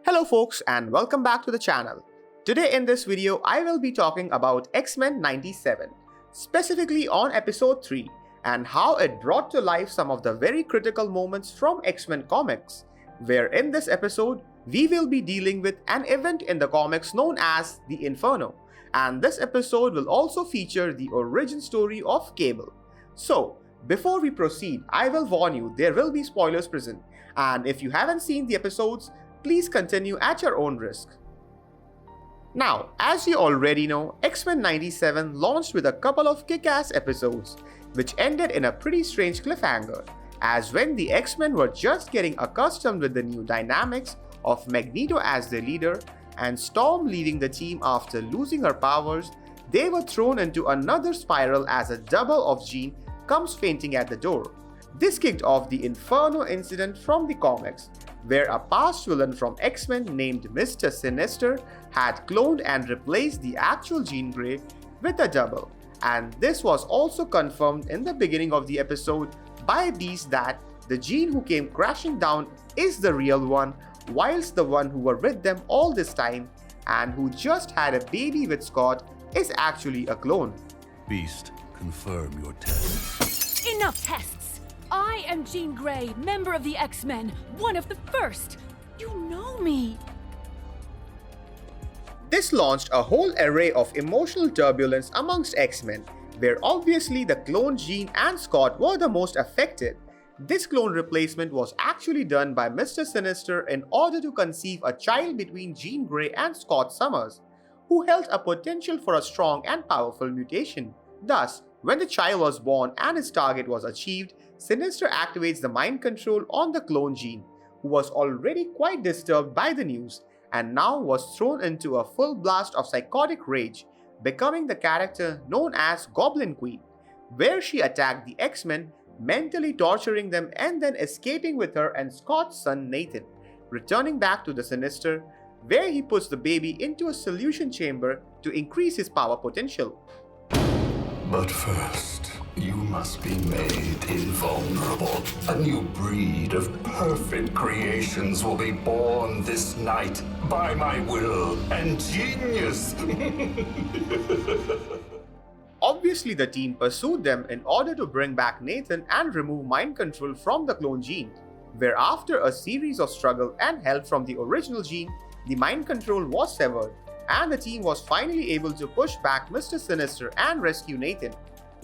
Hello folks and welcome back to the channel. Today in this video I will be talking about X-Men 97, specifically on episode 3 and how it brought to life some of the very critical moments from X-Men comics, where in this episode we will be dealing with an event in the comics known as the Inferno, and this episode will also feature the origin story of Cable. So before we proceed, I will warn you there will be spoilers present, and if you haven't seen the episodes, please continue at your own risk. Now, as you already know, X-Men 97 launched with a couple of kick-ass episodes, which ended in a pretty strange cliffhanger, as when the X-Men were just getting accustomed with the new dynamics of Magneto as their leader and Storm leaving the team after losing her powers, they were thrown into another spiral as a double of Jean comes fainting at the door. This kicked off the Inferno incident from the comics, where a past villain from X-Men named Mr. Sinister had cloned and replaced the actual Jean Grey with a double. And this was also confirmed in the beginning of the episode by Beast that the Jean who came crashing down is the real one, whilst the one who were with them all this time and who just had a baby with Scott is actually a clone. Beast, confirm your tests. Enough tests! I am Jean Grey, member of the X-Men, one of the first. You know me. This launched a whole array of emotional turbulence amongst X-Men, where obviously the clone Jean and Scott were the most affected. This clone replacement was actually done by Mr. Sinister in order to conceive a child between Jean Grey and Scott Summers, who held a potential for a strong and powerful mutation. Thus, when the child was born and its target was achieved, Sinister activates the mind control on the clone Jean, who was already quite disturbed by the news and now was thrown into a full blast of psychotic rage, becoming the character known as Goblin Queen, where she attacked the X-Men, mentally torturing them and then escaping with her and Scott's son Nathan, returning back to the Sinister, where he puts the baby into a solution chamber to increase his power potential. But first, you must be made invulnerable. A new breed of perfect creations will be born this night by my will and genius. Obviously, the team pursued them in order to bring back Nathan and remove mind control from the clone Jean, where after a series of struggle and help from the original Jean, the mind control was severed, and the team was finally able to push back Mr. Sinister and rescue Nathan.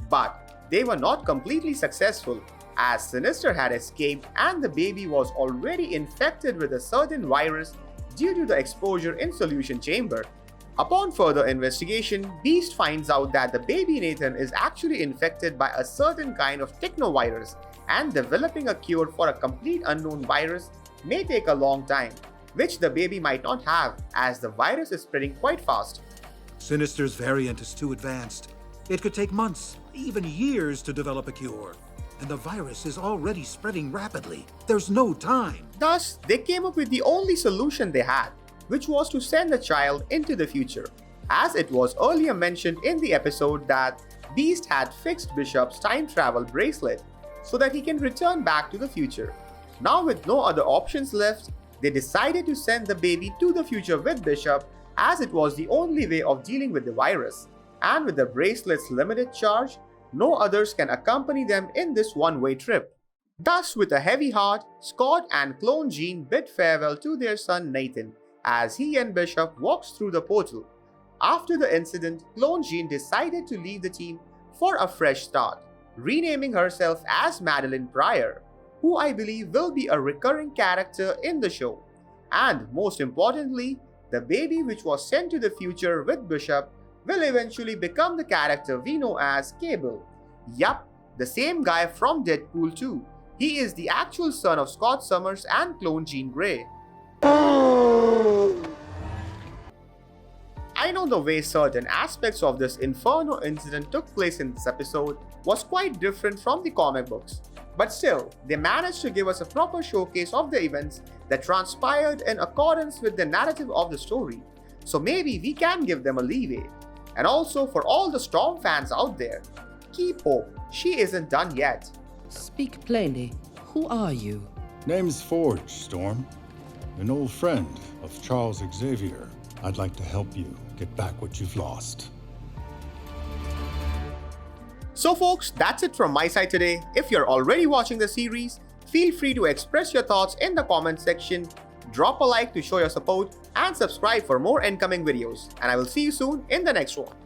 But they were not completely successful, as Sinister had escaped and the baby was already infected with a certain virus due to the exposure in solution chamber. Upon further investigation, Beast finds out that the baby Nathan is actually infected by a certain kind of technovirus, and developing a cure for a complete unknown virus may take a long time, which the baby might not have, as the virus is spreading quite fast. Sinister's variant is too advanced. It could take months, even years to develop a cure. And the virus is already spreading rapidly. There's no time. Thus, they came up with the only solution they had, which was to send the child into the future, as it was earlier mentioned in the episode that Beast had fixed Bishop's time travel bracelet so that he can return back to the future. Now, with no other options left, they decided to send the baby to the future with Bishop, as it was the only way of dealing with the virus. And with the bracelet's limited charge, no others can accompany them in this one-way trip. Thus, with a heavy heart, Scott and clone Jean bid farewell to their son Nathan as he and Bishop walks through the portal. After the incident, clone Jean decided to leave the team for a fresh start, renaming herself as Madeline Pryor, who I believe will be a recurring character in the show. And most importantly, the baby which was sent to the future with Bishop will eventually become the character we know as Cable. Yup, the same guy from Deadpool 2. He is the actual son of Scott Summers and clone Jean Grey. I know the way certain aspects of this Inferno incident took place in this episode was quite different from the comic books, but still, they managed to give us a proper showcase of the events that transpired in accordance with the narrative of the story. So maybe we can give them a leeway. And also, for all the Storm fans out there, keep hope, she isn't done yet. Speak plainly. Who are you? Name's Forge, Storm. an old friend of Charles Xavier. I'd like to help you get back what you've lost. So folks, that's it from my side today. If you're already watching the series, feel free to express your thoughts in the comment section, drop a like to show your support, and subscribe for more incoming videos. And I will see you soon in the next one.